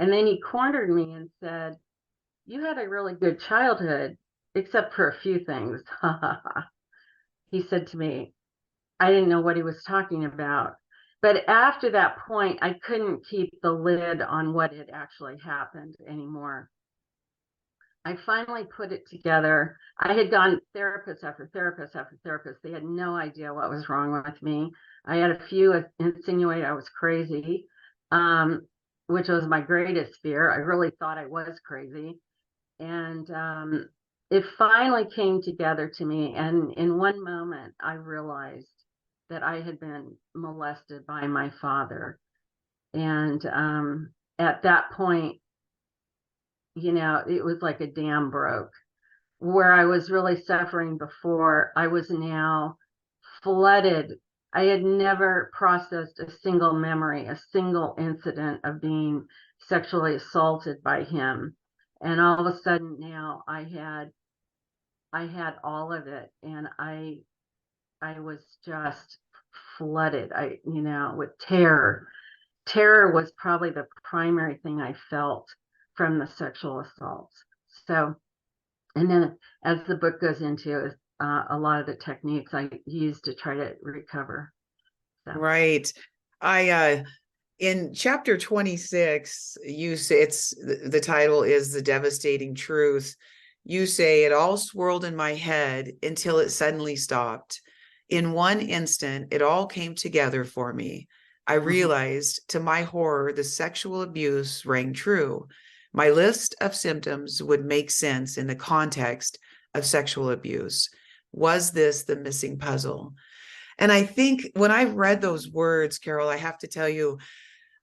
And then he cornered me and said, "You had a really good childhood, except for a few things." He said to me. I didn't know what he was talking about. But after that point, I couldn't keep the lid on what had actually happened anymore. I finally put it together. I had gone therapist after therapist after therapist. They had no idea what was wrong with me. I had a few insinuate I was crazy, which was my greatest fear. I really thought I was crazy. And it finally came together to me. And in one moment, I realized that I had been molested by my father. And at that point, it was like a dam broke. Where I was really suffering before, I was now flooded. I had never processed a single memory, a single incident of being sexually assaulted by him. And all of a sudden now I had all of it, and I was just flooded, with terror. Terror was probably the primary thing I felt from the sexual assaults. So, and then as the book goes into a lot of the techniques I use to try to recover. So. Right. I in chapter 26, you say the title is The Devastating Truth. You say it all swirled in my head until it suddenly stopped. In one instant, it all came together for me. I realized, to my horror, the sexual abuse rang true. My list of symptoms would make sense in the context of sexual abuse. Was this the missing puzzle? And I think when I read those words, Carol, I have to tell you,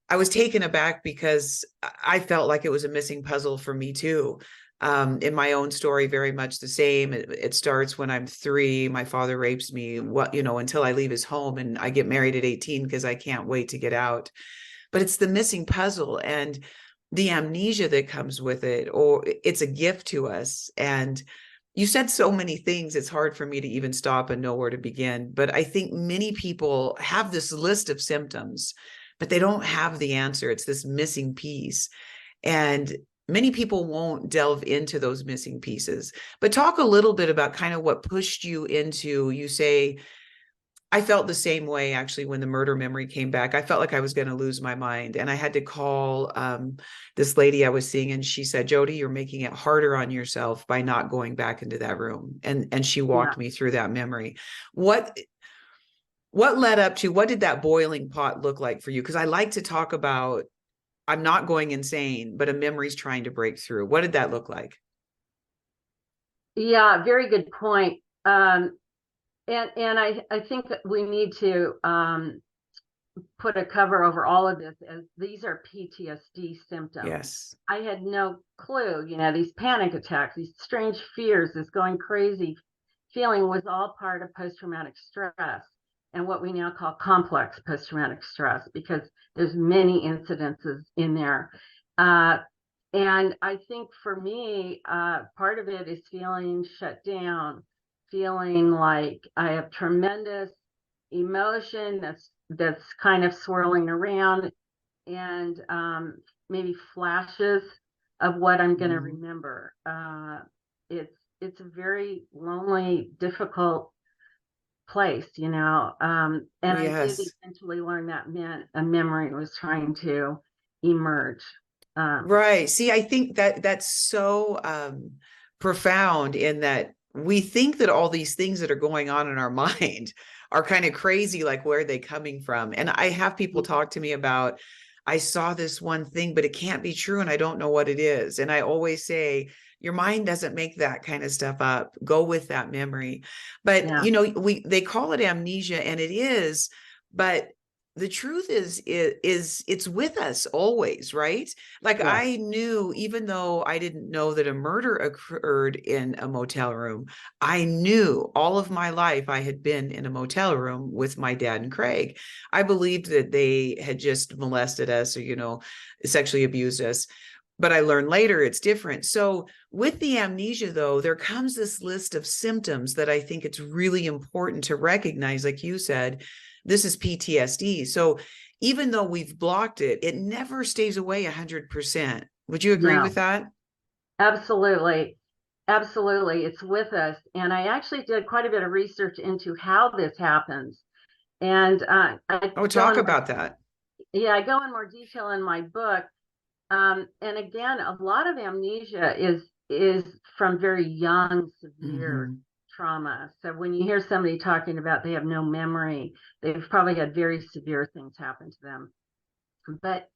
I was taken aback because I felt like it was a missing puzzle for me too. In my own story, very much the same. It starts when I'm 3. My father rapes me, until I leave his home, and I get married at 18 because I can't wait to get out. But it's the missing puzzle and the amnesia that comes with it, or it's a gift to us. And you said so many things, it's hard for me to even stop and know where to begin. But I think many people have this list of symptoms, but they don't have the answer. It's this missing piece. And many people won't delve into those missing pieces. But talk a little bit about kind of what pushed you into, you say, I felt the same way actually when the murder memory came back. I felt like I was going to lose my mind. And I had to call this lady I was seeing, and she said, Jody, you're making it harder on yourself by not going back into that room. And she walked me through that memory. What led up to, what did that boiling pot look like for you? Because I like to talk about, I'm not going insane, but a memory's trying to break through. What did that look like? Yeah, very good point. And I think that we need to put a cover over all of this, as these are PTSD symptoms. Yes. I had no clue, these panic attacks, these strange fears, this going crazy feeling was all part of post-traumatic stress, and what we now call complex post-traumatic stress, because there's many incidences in there. And I think for me, part of it is feeling shut down, feeling like I have tremendous emotion that's kind of swirling around, and maybe flashes of what I'm going to remember. It's a very lonely, difficult place, and yes. I did eventually learn that meant a memory was trying to emerge. Right. See, I think that's so profound, in that we think that all these things that are going on in our mind are kind of crazy, like where are they coming from? And I have people talk to me about, I saw this one thing, but it can't be true, and I don't know what it is. And I always say, your mind doesn't make that kind of stuff up. Go with that memory. But they call it amnesia, and it is, but the truth is it's with us always, right? Like, yeah. I knew, even though I didn't know that a murder occurred in a motel room, I knew all of my life I had been in a motel room with my dad and Craig. I believed that they had just molested us or, sexually abused us. But I learned later it's different. So with the amnesia, though, there comes this list of symptoms that I think it's really important to recognize. Like you said, this is PTSD. So even though we've blocked it, it never stays away 100%. Would you agree with No, that? absolutely. Absolutely. It's with us. And I actually did quite a bit of research into how this happens. And I Oh, go talk in more, about that. yeah, I go in more detail in my book. And again, a lot of amnesia is from very young, severe Hmm. trauma. So when you hear somebody talking about they have no memory, they've probably had very severe things happen to them. But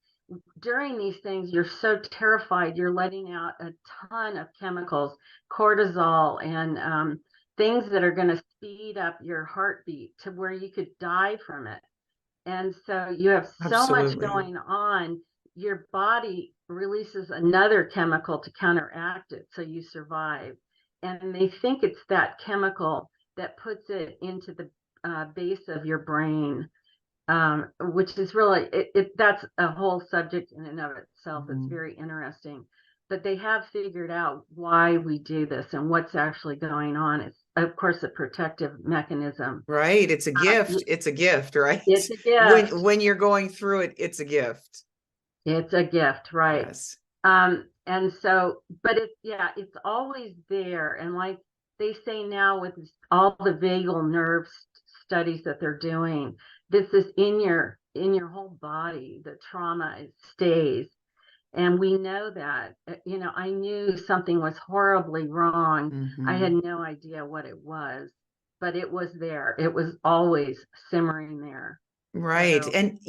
during these things, you're so terrified, you're letting out a ton of chemicals, cortisol, and things that are going to speed up your heartbeat to where you could die from it. And so you have so much Absolutely. going on, your body releases another chemical to counteract it so you survive. And they think it's that chemical that puts it into the base of your brain, which is really, that's a whole subject in and of itself. It's Mhm. very interesting. But they have figured out why we do this and what's actually going on. It's, of course, a protective mechanism. Right. It's a Uh, gift. It's a gift, right? it's a When gift. when you're going through it, it's a gift. It's a gift, right? Yes. And so, but yeah, it's always there. And like they say now with all the vagal nerve studies that they're doing, this is in your whole body. The trauma it stays, and we know that. I knew something was horribly wrong. I had Hmm. no idea what it was, but it was there. It was always simmering there. Right. So, And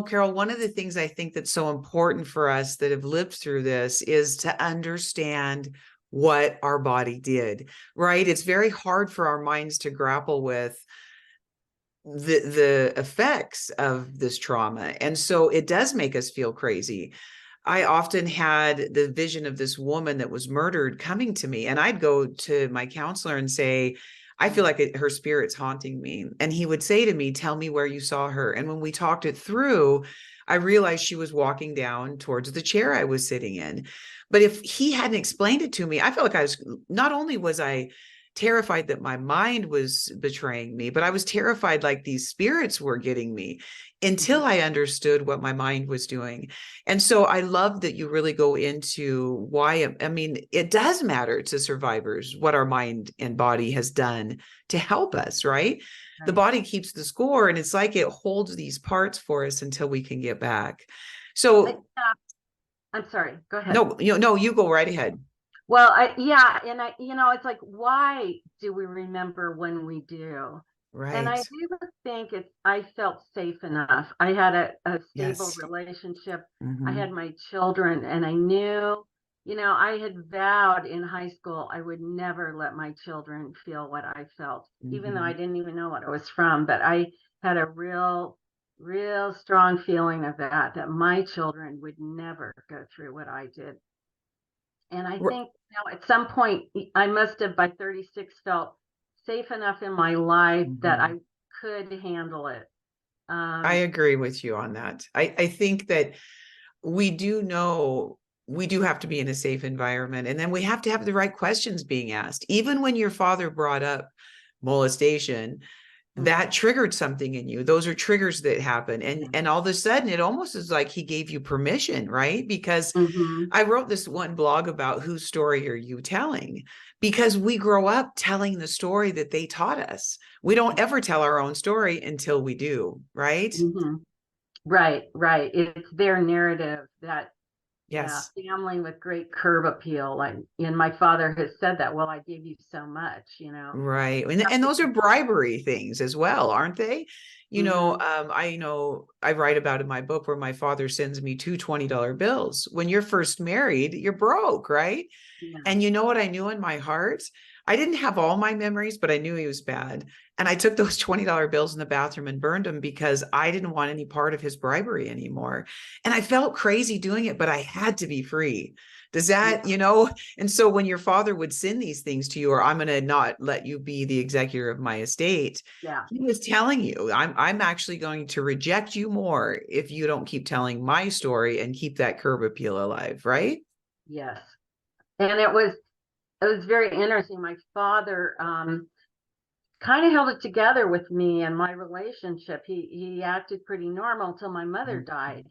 Carol, one of the things I think that's so important for us that have lived through this is to understand what our body did, right? It's very hard for our minds to grapple with the effects of this trauma. And so it does make us feel crazy. I often had the vision of this woman that was murdered coming to me, and I'd go to my counselor and say, I feel like her spirit's haunting me. And he would say to me, tell me where you saw her. And when we talked it through, I realized she was walking down towards the chair I was sitting in. But if he hadn't explained it to me, I felt like not only was I terrified that my mind was betraying me, but I was terrified like these spirits were getting me until mhm. I understood what my mind was doing. And so I love that you really go into why, I mean, it does matter to survivors what our mind and body has done to help us, right? The Right. body keeps the score and it's like it holds these parts for us until we can get back. I, So I'm sorry. Go ahead. no, no, you go right ahead. Well, yeah, and it's like, why do we remember when we do? And I Right. do think I felt safe enough. I had a stable Yes. relationship. I Mm-hmm. had my children, and I knew, I had vowed in high school I would never let my children feel what I felt, even though I Mm-hmm. didn't even know what it was from. But I had a real, real strong feeling of that my children would never go through what I did. And I think, at some point, I must have by 36 felt safe enough in my life that Mm-hmm. I could handle it. I Um, agree with you on that. I think that we do know we do have to be in a safe environment. And then we have to have the right questions being asked. Even when your father brought up molestation, that mhm, triggered something in you. Those are triggers that happen. And yeah, and all of a sudden it almost is like he gave you permission, right? Because mhm, I wrote this one blog about whose story are you telling? Because we grow up telling the story that they taught us. We don't ever tell our own story until we do, right? mhm. Right, right. It's their narrative that, yeah, Yes. family with great curb appeal. And my father has said that, well, I gave you so much. Right. And those are bribery things as well, aren't they? Hmm. I know I write about in my book where my father sends me two $20 bills. When you're first married, you're broke, right? Yeah, And you know what I knew in my heart? I didn't have all my memories, but I knew he was bad. And I took those $20 bills in the bathroom and burned them because I didn't want any part of his bribery anymore. And I felt crazy doing it, but I had to be free. Does that, yeah, and so when your father would send these things to you, or I'm going to not let you be the executor of my estate, yeah, he was telling you, I'm actually going to reject you more if you don't keep telling my story and keep that curb appeal alive, right? yes. And it was very interesting. My father kind of held it together with me and my relationship. He acted pretty normal till my mother died.